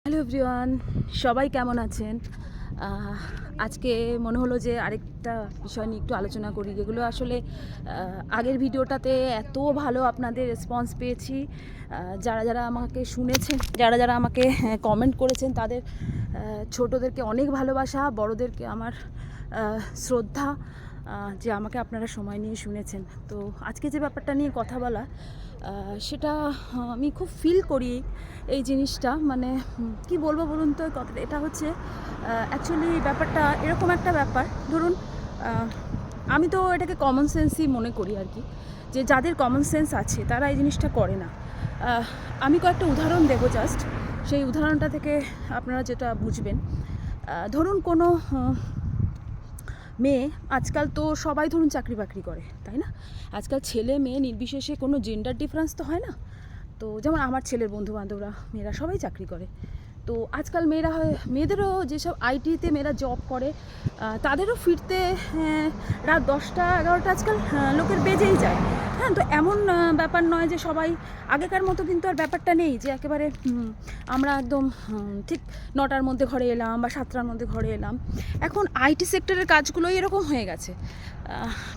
Hello everyone, সবাই কেমন আছেন? আজকে মনে হলো যে আরেকটা বিষয় নিয়ে একটু আলোচনা করি, যেগুলো আসলে আগের ভিডিওটাতে এত ভালো আপনাদের রেসপন্স পেয়েছি। যারা যারা আমাকে শুনেছেন, যারা যারা আমাকে কমেন্ট করেছেন, তাদের ছোটদেরকে অনেক ভালোবাসা, বড়দেরকে আমার শ্রদ্ধা, যে আমাকে আপনারা সময় নিয়ে শুনেছেন। তো আজকে যে ব্যাপারটা নিয়ে কথা বলা, সেটা আমি খুব ফিল করি এই জিনিসটা। মানে কি বলবো বলুন তো, কথাটা এটা হচ্ছে অ্যাকচুয়ালি ব্যাপারটা এরকম একটা ব্যাপার। ধরুন, আমি তো এটাকে কমন সেন্সই মনে করি আর কি, যে যাদের কমন সেন্স আছে তারা এই জিনিসটা করে না। আমি কয়েকটা উদাহরণ দেবো জাস্ট, সেই উদাহরণটা থেকে আপনারা যেটা বুঝবেন। ধরুন কোনো মেয়ে, আজকাল তো সবাই ধরুন চাকরি বাকরি করে, তাই না? আজকাল ছেলে মেয়ে নির্বিশেষে কোনো জেন্ডার ডিফারেন্স তো হয় না। তো যেমন আমার ছেলের বন্ধুবান্ধবরা মেয়েরা সবাই চাকরি করে। তো আজকাল মেয়েদেরও যেসব আইটিতে মেয়েরা জব করে, তাদেরও ফিরতে রাত 10টা 11টা আজকাল লোকের বেজেই যায়। হ্যাঁ, তো এমন ব্যাপার নয় যে সবাই, আগেকার মতো কিন্তু আর ব্যাপারটা নেই যে একেবারে আমরা একদম ঠিক 9টার মধ্যে ঘরে এলাম বা 7টার মধ্যে ঘরে এলাম। এখন আইটি সেক্টরের কাজগুলোই এরকম হয়ে গেছে।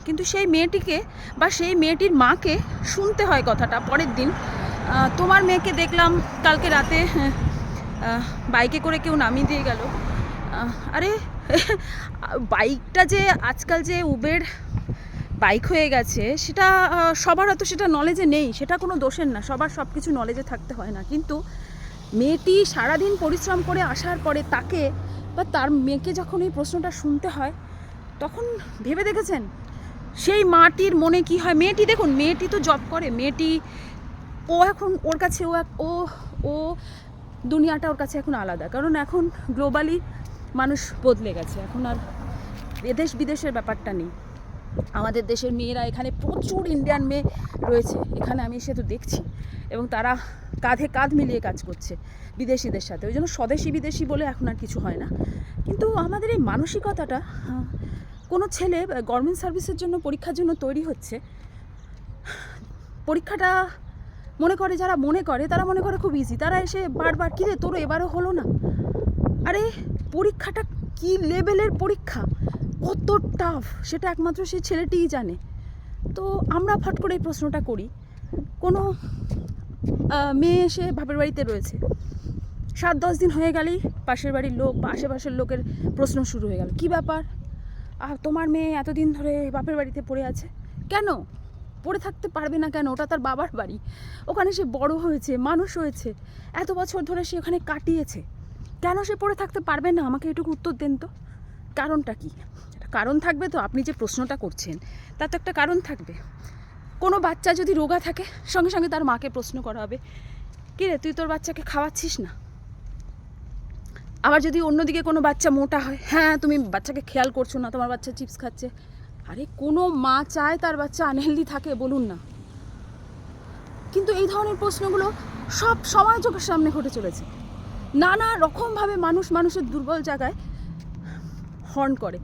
কিন্তু সেই মেয়েটিকে বা সেই মেয়েটির মাকে শুনতে হয় কথাটা পরের দিন, তোমার মেয়েকে দেখলাম কালকে রাতে বাইকে করে কেউ নামিয়ে দিয়ে গেল। আরে বাইকটা যে আজকাল যে উবের বাইক হয়ে গেছে, সেটা সবার হয়তো সেটা নলেজে নেই, সেটা কোনো দোষের না, সবার সব কিছু নলেজে থাকতে হয় না। কিন্তু মেয়েটি সারাদিন পরিশ্রম করে আসার পরে তাকে বা তার মেয়েকে যখন এই প্রশ্নটা শুনতে হয়, তখন ভেবে দেখেছেন সেই মাটির মনে কি হয়? মেয়েটি দেখুন, মেয়েটি তো জব করে, মেয়েটি ও এখন ওর কাছে ও ও দুনিয়াটা ওর কাছে এখন আলাদা, কারণ এখন গ্লোবালি মানুষ বদলে গেছে। এখন আর এদেশ বিদেশের ব্যাপারটা নেই। আমাদের দেশের মেয়েরা, এখানে প্রচুর ইন্ডিয়ান মেয়ে রয়েছে, এখানে আমি এসে তো দেখছি, এবং তারা কাঁধে কাঁধ মিলিয়ে কাজ করছে বিদেশিদের সাথে। ওই জন্য স্বদেশি বিদেশি বলে এখন আর কিছু হয় না। কিন্তু আমাদের এই মানসিকতাটা, কোনো ছেলে গভর্নমেন্ট সার্ভিসের জন্য পরীক্ষার জন্য তৈরি হচ্ছে, পরীক্ষাটা মনে করে, যারা মনে করে তারা মনে করে খুব ইজি, তারা এসে বারবার, কিরে তোরও এবারও হলো না? আরে পরীক্ষাটা কি লেভেলের পরীক্ষা, কত টাফ, সেটা একমাত্র সেই ছেলেটিই জানে। তো আমরা ফট করে এই প্রশ্নটা করি। কোনো মেয়ে এসে বাপের বাড়িতে রয়েছে, 7-10 দিন হয়ে গেলেই পাশের বাড়ির লোক বা আশেপাশের লোকের প্রশ্ন শুরু হয়ে গেল, কি ব্যাপার, তোমার মেয়ে এতদিন ধরে বাপের বাড়িতে পড়ে আছে কেন? পড়ে থাকতে পারবে না কেন? ওটা তার বাবার বাড়ি, ওখানে সে বড় হয়েছে, মানুষ হয়েছে, এত বছর ধরে সে ওখানে কাটিয়েছে, কেন সে পড়ে থাকতে পারবে না? আমাকে এটুকু উত্তর দেন তো, কারণটা কি? একটা কারণ থাকবে তো, আপনি যে প্রশ্নটা করছেন তার তো একটা কারণ থাকবে। কোনো বাচ্চা যদি রোগা থাকে, সঙ্গে সঙ্গে তার মাকে প্রশ্ন করা হবে, কিরে তুই তোর বাচ্চাকে খাওয়াচ্ছিস না? আবার যদি অন্যদিকে কোনো বাচ্চা মোটা হয়, হ্যাঁ তুমি বাচ্চাকে খেয়াল করছো না, তোমার বাচ্চা চিপস খাচ্ছে। আরে কোনো মা চায় তার বাচ্চা আনহেলদি থাকে, বলুন না? কিন্তু এই ধরনের প্রশ্নগুলো সব সময় চোখের সামনে ঘটে চলেছে। নানা রকমভাবে মানুষ মানুষের দুর্বল জায়গায় হর্ন করে।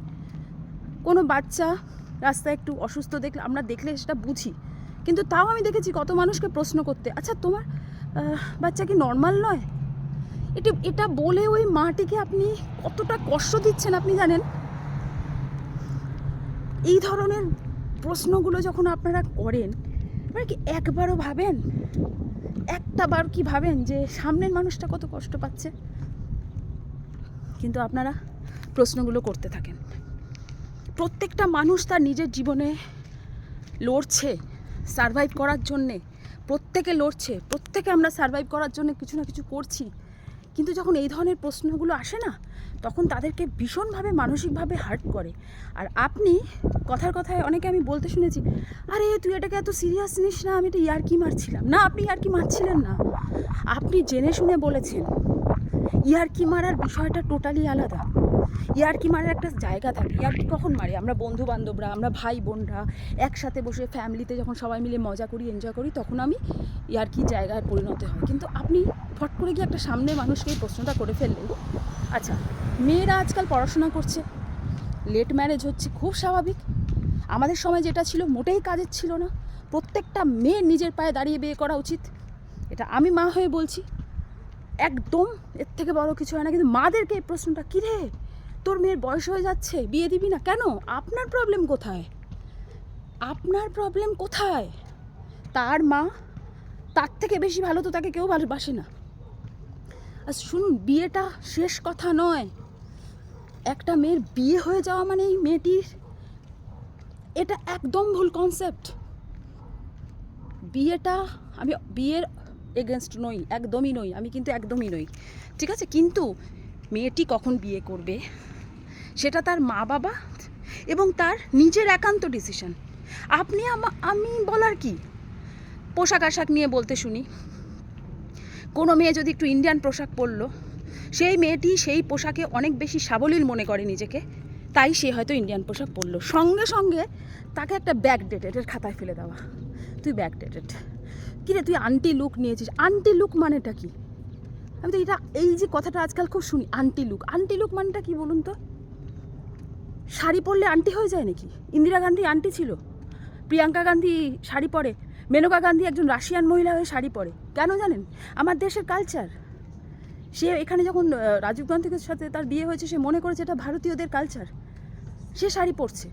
কোনো বাচ্চা রাস্তায় একটু অসুস্থ দেখলে, আমরা দেখলে সেটা বুঝি, কিন্তু তাও আমি দেখেছি কত মানুষকে প্রশ্ন করতে, আচ্ছা তোমার বাচ্চা কি নর্মাল নয়? এটা বলে ওই মাটিকে আপনি কতটা কষ্ট দিচ্ছেন আপনি জানেন? এই ধরনের প্রশ্নগুলো যখন আপনারা করেন, এবার কি একবারও ভাবেন, একটা বার কি ভাবেন যে সামনের মানুষটা কত কষ্ট পাচ্ছে? কিন্তু আপনারা প্রশ্নগুলো করতে থাকেন। প্রত্যেকটা মানুষ তার নিজের জীবনে লড়ছে সারভাইভ করার জন্যে, প্রত্যেকে লড়ছে, প্রত্যেকে আমরা সারভাইভ করার জন্য কিছু না কিছু করছি। কিন্তু যখন এই ধরনের প্রশ্নগুলো আসে না, তখন তাদেরকে ভীষণভাবে মানসিকভাবে হার্ট করে। আর আপনি কথার কথায় অনেকে আমি বলতে শুনেছি, আরে তুই এটাকে এত সিরিয়াস নিস না, আমি এটা ইয়ার্কি মারছিলাম। না, আপনি ইয়ার্কি মারছিলেন না, আপনি জেনে শুনে বলেছেন। ইয়ার্কি মারার বিষয়টা টোটালি আলাদা। ইয়ার্কি মারার একটা জায়গা থাকে। ইয়ার্কি কখন মারি? আমরা বন্ধু বান্ধবরা, আমরা ভাই বোনরা একসাথে বসে ফ্যামিলিতে যখন সবাই মিলে মজা করি, এনজয় করি, তখন আমি ইয়ার্কির জায়গায় পরিণত হয়। কিন্তু আপনি ফট করে গিয়ে একটা সামনে মানুষকে এই প্রশ্নটা করে ফেললেন। আচ্ছা, মেয়েরা আজকাল পড়াশোনা করছে, লেট ম্যারেজ হচ্ছে, খুব স্বাভাবিক। আমাদের সময় যেটা ছিল মোটেই কাজের ছিল না। প্রত্যেকটা মেয়ের নিজের পায়ে দাঁড়িয়ে বিয়ে করা উচিত, এটা আমি মা হয়ে বলছি। একদম এর থেকে বড় কিছু হয় না। কিন্তু মাদেরকে এই প্রশ্নটা, কী রে তোর মেয়ের বয়স হয়ে যাচ্ছে, বিয়ে দিবি না কেন? আপনার প্রবলেম কোথায়? আপনার প্রবলেম কোথায়? তার মা তার থেকে বেশি ভালো তো তাকে কেউ ভালোবাসে না। আর শুনুন, বিয়েটা শেষ কথা নয়। একটা মেয়ের বিয়ে হয়ে যাওয়া মানে এই মেয়েটির, এটা একদম ভুল কনসেপ্ট। বিয়েটা, আমি বিয়ের এগেনস্ট নই, একদমই নই, আমি কিন্তু একদমই নই, ঠিক আছে? কিন্তু মেয়েটি কখন বিয়ে করবে সেটা তার মা বাবা এবং তার নিজের একান্ত ডিসিশন। আপনি আমি বলার কি? পোশাক আশাক নিয়ে বলতে শুনি, কোনো মেয়ে যদি একটু ইন্ডিয়ান পোশাক পরলো, সেই মেয়েটি সেই পোশাকে অনেক বেশি সাবলীল মনে করে নিজেকে, তাই সে হয়তো ইন্ডিয়ান পোশাক পরলো। সঙ্গে সঙ্গে তাকে একটা ব্যাকডেটেডের খাতায় ফেলে দেওয়া, তুই ব্যাকডেটেড, কী রে তুই আন্টি লুক নিয়েছিস। আন্টি লুক মানেটা কি? আমি তো এটা, এই যে কথাটা আজকাল খুব শুনি, আন্টি লুক। আন্টি লুক মানেটা কি বলুন তো? শাড়ি পরলে আন্টি হয়ে যায় নাকি? ইন্দিরা গান্ধী আন্টি ছিল, প্রিয়াঙ্কা গান্ধী শাড়ি পরে, মেনকা গান্ধী একজন রাশিয়ান মহিলা হয়ে শাড়ি পরে। কেন জানেন? আমার দেশের কালচার। সে এখানে যখন রাজীব গান্ধীর সাথে তার বিয়ে হয়েছে, সে মনে করেছে এটা ভারতীয়দের কালচার, সে শাড়ি পরছে।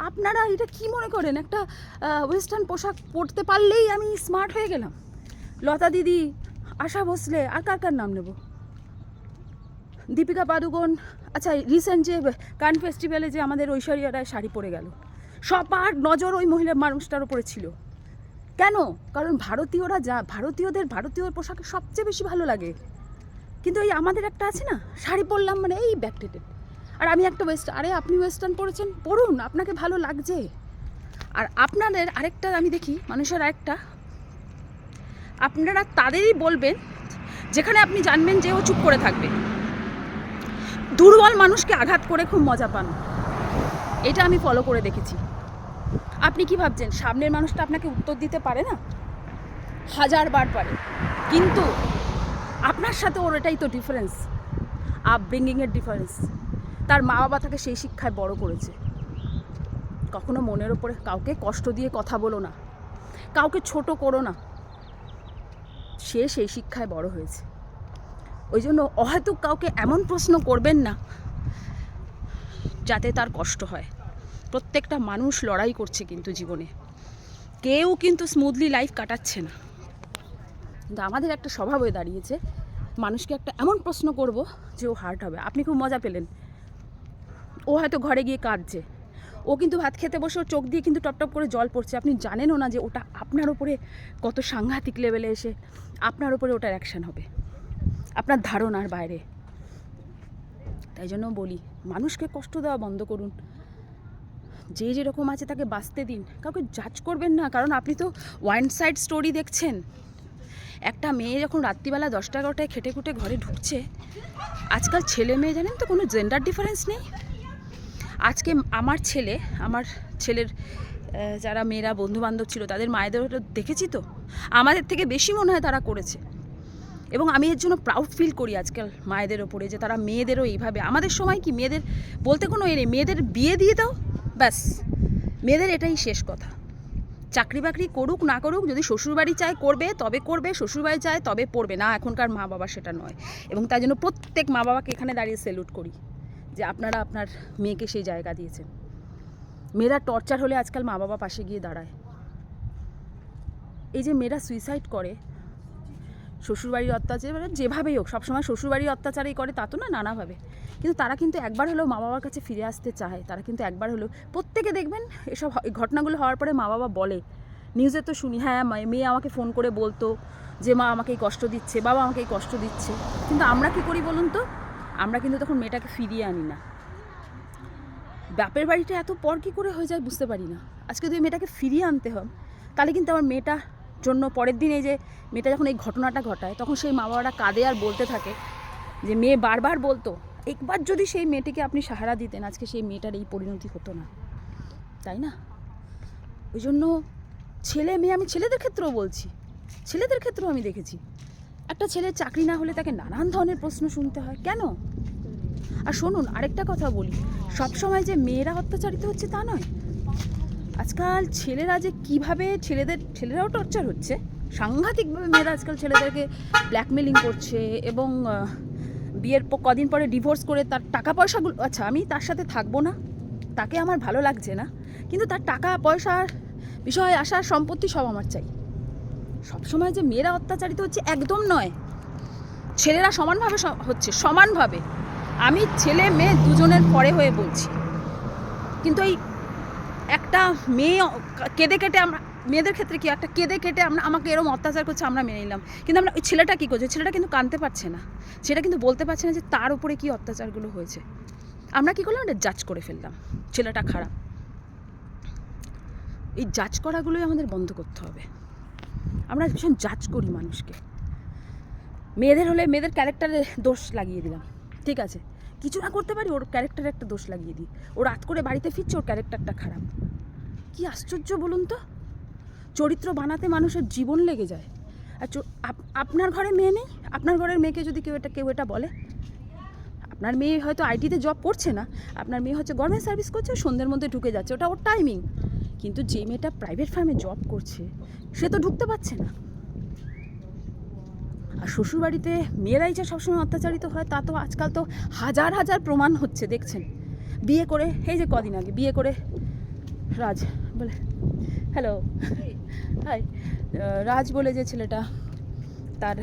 আপনারা এটা কি মনে করেন একটা ওয়েস্টার্ন পোশাক পরতে পারলেই আমি স্মার্ট হয়ে গেলাম? লতা দিদি, আশা ভোসলে, আর কার কার নাম নেব, দীপিকা পাদুকোন, আচ্ছা রিসেন্ট যে কান ফেস্টিভ্যালে যে আমাদের ঐশ্বরিয়া রায় শাড়ি পরে গেল, সবার নজর ওই মহিলা মানুষটার উপরে ছিল। কেন? কারণ ভারতীয়রা যা, ভারতীয় পোশাকে সবচেয়ে বেশি ভালো লাগে। কিন্তু এই আমাদের একটা আছে না, শাড়ি পরলাম মানে এই ব্যাকডেটেড। আর আমি একটা আরে আপনি ওয়েস্টার্ন পরেছেন, পরুন, আপনাকে ভালো লাগছে। আর আপনাদের আরেকটা আমি দেখি, মানুষের আরেকটা, আপনারা তাদেরই বলবেন যেখানে আপনি জানবেন যে ও চুপ করে থাকবে। দুর্বল মানুষকে আঘাত করে খুব মজা পান, এটা আমি ফলো করে দেখেছি। আপনি কি ভাবছেন সামনের মানুষটা আপনাকে উত্তর দিতে পারে না? 1000 বার পারে, কিন্তু আপনার সাথে ওর এটাই তো ডিফারেন্স, আপব্রিঙ্গিংয়ের ডিফারেন্স। তার মা বাবা তাকে সেই শিক্ষায় বড় করেছে। কখনো মনের ওপরে কাউকে কষ্ট দিয়ে কথা বলো না, কাউকে ছোট করো না, সে সেই শিক্ষায় বড় হয়েছে। ওই জন্য অহেতুক কাউকে এমন প্রশ্ন করবেন না যাতে তার কষ্ট হয়। প্রত্যেকটা মানুষ লড়াই করছে কিন্তু জীবনে, কেউ কিন্তু স্মুথলি লাইফ কাটাচ্ছে না। কিন্তু আমাদের একটা স্বভাব হয়ে দাঁড়িয়েছে, মানুষকে একটা এমন প্রশ্ন করব যে ও হার্ট হবে। আপনি খুব মজা পেলেন, ও হয়তো ঘরে গিয়ে কাঁদছে, ও কিন্তু ভাত খেতে বসে ওর চোখ দিয়ে কিন্তু টপ টপ করে জল পড়ছে। আপনি জানেনও না যে ওটা আপনার ওপরে কত সাংঘাতিক লেভেলে এসে আপনার ওপরে ওটার অ্যাকশান হবে, আপনার ধারণার বাইরে। তাই জন্য বলি, মানুষকে কষ্ট দেওয়া বন্ধ করুন। যে যেরকম আছে তাকে বাঁচতে দিন, কাউকে জাজ করবেন না। কারণ আপনি তো ওয়ান সাইড স্টোরি দেখছেন। একটা মেয়ে যখন রাত্রিবেলা 10টা-11টায় খেটে খুটে ঘরে ঢুকছে, আজকাল ছেলে মেয়ে জানেন তো কোনো জেন্ডার ডিফারেন্স নেই। আজকে আমার ছেলের যারা মেয়েরা বন্ধুবান্ধব ছিল তাদের মায়েদের দেখেছি তো, আমাদের থেকে বেশি মনে হয় তারা করেছে। এবং আমি এর জন্য প্রাউড ফিল করি আজকাল মায়েদের ওপরে, যে তারা মেয়েদেরও এইভাবে, আমাদের সময় কি মেয়েদের বলতে কোনো নেই, মেয়েদের বিয়ে দিয়ে দাও ব্যাস, মেয়েদের এটাই শেষ কথা। চাকরি বাকরি করুক না করুক, যদি শ্বশুরবাড়ি চায় করবে তবে করবে, শ্বশুরবাড়ি চায় তবে পড়বে না। এখনকার মা বাবা সেটা নয়। এবং তাই জন্য প্রত্যেক মা বাবাকে এখানে দাঁড়িয়ে স্যালুট করি যে আপনারা আপনার মেয়েকে সেই জায়গা দিয়েছেন। মেয়েরা টর্চার হলে আজকাল মা বাবা পাশে গিয়ে দাঁড়ায়। এই যে মেয়েরা সুইসাইড করে শ্বশুরবাড়ির অত্যাচার, যেভাবেই হোক, সবসময় শ্বশুরবাড়ির অত্যাচারই করে তা তো না, নানাভাবে, কিন্তু তারা কিন্তু একবার হলেও মা বাবার কাছে ফিরে আসতে চায়। তারা কিন্তু একবার হলেও, প্রত্যেকে দেখবেন এসব ঘটনাগুলো হওয়ার পরে মা বাবা বলে, নিউজে তো শুনি, হ্যাঁ মেয়ে আমাকে ফোন করে বলতো যে মা আমাকে এই কষ্ট দিচ্ছে, বাবা আমাকে এই কষ্ট দিচ্ছে। কিন্তু আমরা কি করি বলুন তো? আমরা কিন্তু তখন মেয়েটাকে ফিরিয়ে আনি না। বাপের বাড়িটা এত পর কী করে হয়ে যায় বুঝতে পারি না। আজকে যদি মেয়েটাকে ফিরিয়ে আনতে হয়, তাহলে কিন্তু আমার মেয়েটা জন্য পরের দিন, এই যে মেয়েটা যখন এই ঘটনাটা ঘটায়, তখন সেই মা বাবারা কাঁদে আর বলতে থাকে যে মেয়ে বারবার বলতো, একবার যদি সেই মেয়েটিকে আপনি সাহারা দিতেন, আজকে সেই মেয়েটার এই পরিণতি হতো না, তাই না? ওই জন্য ছেলে মেয়ে, আমি ছেলেদের ক্ষেত্রেও বলছি, ছেলেদের ক্ষেত্রেও আমি দেখেছি, একটা ছেলের চাকরি না হলে তাকে নানান ধরনের প্রশ্ন শুনতে হয়। কেন? আর শুনুন, আরেকটা কথা বলি, সবসময় যে মেয়েরা অত্যাচারিত হচ্ছে তা নয়। আজকাল ছেলেরা যে কীভাবে, ছেলেরাও টর্চার হচ্ছে, সাংঘাতিকভাবে মেয়েরা আজকাল ছেলেদেরকে ব্ল্যাকমেলিং করছে এবং বিয়ের কদিন পরে ডিভোর্স করে তার টাকা পয়সাগুলো, আচ্ছা আমি তার সাথে থাকবো না, তাকে আমার ভালো লাগছে না, কিন্তু তার টাকা পয়সার বিষয় আসার সম্পত্তি সব আমার চাই। সবসময় যে মেয়েরা অত্যাচারিত হচ্ছে একদম নয়, ছেলেরা সমানভাবে হচ্ছে, সমানভাবে। আমি ছেলে মেয়ে দুজনের পরে হয়ে বলছি, কিন্তু এই একটা মেয়ে কেঁদে কেটে আমরা, মেয়েদের ক্ষেত্রে কি একটা কেঁদে কেটে আমরা আমাকে এরকম অত্যাচার করছে আমরা মেনে নিলাম, কিন্তু আমরা ওই ছেলেটা কী করছে, ছেলেটা কিন্তু কাঁদতে পারছে না, সেটা কিন্তু বলতে পারছে না যে তার উপরে কী অত্যাচারগুলো হয়েছে। আমরা কী করলাম, এটা জাজ করে ফেললাম ছেলেটা খারাপ। এই জাজ করাগুলোই আমাদের বন্ধ করতে হবে। আমরা ভীষণ জাজ করি মানুষকে। মেয়েদের হলে মেয়েদের ক্যারেক্টারে দোষ লাগিয়ে দিলাম, ঠিক আছে, কিছু না করতে পারি ওর ক্যারেক্টারে একটা দোষ লাগিয়ে দিই, ও রাত করে বাড়িতে ফিরছে ওর ক্যারেক্টারটা খারাপ। কি আশ্চর্য বলুন তো, চরিত্র বানাতে মানুষের জীবন লেগে যায়। আর আপনার ঘরে মেয়ে নেই, আপনার ঘরের মেয়েকে যদি কেউ এটা বলে, আপনার মেয়ে হয়তো আইটিতে জব করছে না, আপনার মেয়ে হচ্ছে গভর্নমেন্ট সার্ভিস করছে, সন্ধ্যের মধ্যে ঢুকে যাচ্ছে, ওটা ওর টাইমিং, কিন্তু যে মেয়েটা প্রাইভেট ফার্মে জব করছে সে তো ঢুকতে পারছে না। আর শ্বশুরবাড়িতে মেয়েরাই যে সবসময় অত্যাচারিত হয় তা তো আজকাল তো হাজার হাজার প্রমাণ হচ্ছে, দেখছেন। বিয়ে করে, এই যে কদিন আগে বিয়ে করে রাজ বলে, হ্যালো হাই, রাজ বলে যে ছেলেটা, তার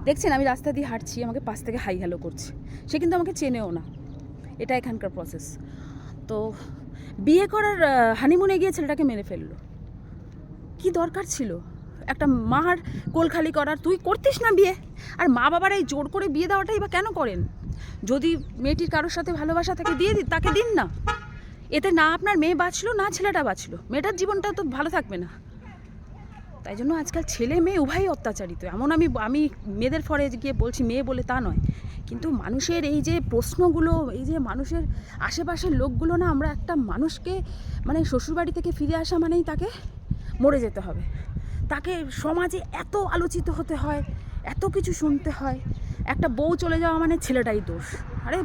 দেখছেন আমি রাস্তা দিয়ে হাঁটছি, আমাকে পাশ থেকে হাই হ্যালো করছে, সে কিন্তু আমাকে চেনেও না, এটা এখানকার প্রসেস। তো বিয়ে করার হানিমুনে গিয়ে ছেলেটাকে মেরে ফেললো, কি দরকার ছিল একটা মার কোল খালি করার? তুই করতিস না বিয়ে, আর মা বাবারা এই জোর করে বিয়ে দেওয়াটাই বা কেন করেন? যদি মেয়েটির কারোর সাথে ভালোবাসা থাকে দিয়ে তাকে দিন না, এতে না আপনার মেয়ে বাঁচলো না ছেলেটা বাঁচলো, মেয়েটার জীবনটা তো ভালো থাকবে না। তাই জন্য আজকাল ছেলে মেয়ে উভয়ই অত্যাচারিত। এমন আমি মেয়েদের ফরে গিয়ে বলছি মেয়ে বলে তা নয়, কিন্তু মানুষের এই যে প্রশ্নগুলো, এই যে মানুষের আশেপাশের লোকগুলো না, আমরা একটা মানুষকে মানে শ্বশুরবাড়ি থেকে ফিরে আসা মানেই তাকে মরে যেতে হবে, তাকে সমাজে এত আলোচিত হতে হয়, এত কিছু শুনতে হয়, একটা বউ চলে যাওয়া মানে ছেলেটাই দোষ। আরে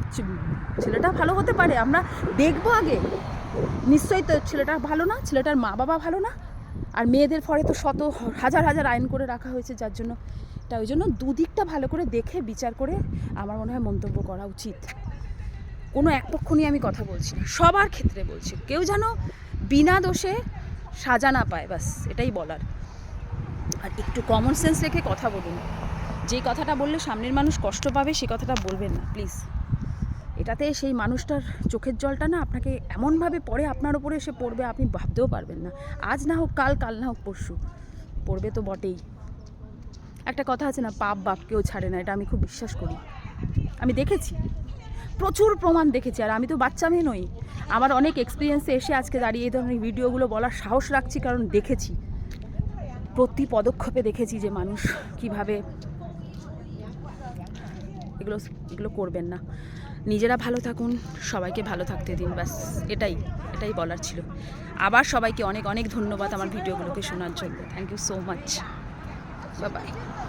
ছেলেটা ভালো হতে পারে, আমরা দেখবো আগে, নিশ্চয়ই তো ছেলেটা ভালো না, ছেলেটার মা বাবা ভালো না, আর মেয়েদের ফলে তো শত হাজার হাজার আইন করে রাখা হয়েছে, যার জন্য এটা, ওই জন্য দুদিকটা ভালো করে দেখে বিচার করে আমার মনে হয় মন্তব্য করা উচিত। কোনো এক পক্ষ নিয়ে আমি কথা বলছি না, সবার ক্ষেত্রে বলছি, কেউ যেন বিনা দোষে সাজা না পায়, ব্যাস এটাই বলার। আর একটু কমন সেন্স রেখে কথা বলুন, যে কথাটা বললে সামনের মানুষ কষ্ট পাবে সে কথাটা বলবেন না প্লিজ। এটাতে সেই মানুষটার চোখের জলটা না আপনাকে এমনভাবে পড়ে, আপনার ওপরে এসে পড়বে আপনি ভাবতেও পারবেন না। আজ না হোক কাল, কাল না হোক পরশু, পড়বে তো বটেই। একটা কথা আছে না, পাপ বাপ কেউ ছাড়ে না, এটা আমি খুব বিশ্বাস করি। আমি দেখেছি, প্রচুর প্রমাণ দেখেছি, আর আমি তো বাচ্চা মেয়ে নই, আমার অনেক এক্সপিরিয়েন্সে এসে আজকে দাঁড়িয়ে এই ধরনের ভিডিওগুলো বলার সাহস রাখছি, কারণ দেখেছি, প্রতি পদক্ষেপে দেখেছি যে মানুষ কিভাবে এগুলো করবেন না। নিজেরা ভালো থাকুন, সবাইকে ভালো থাকতে দিন, ব্যাস এটাই বলার ছিল। আবার সবাইকে অনেক অনেক ধন্যবাদ আমার ভিডিওগুলোকে শোনার জন্য। Thank you so much, bye by.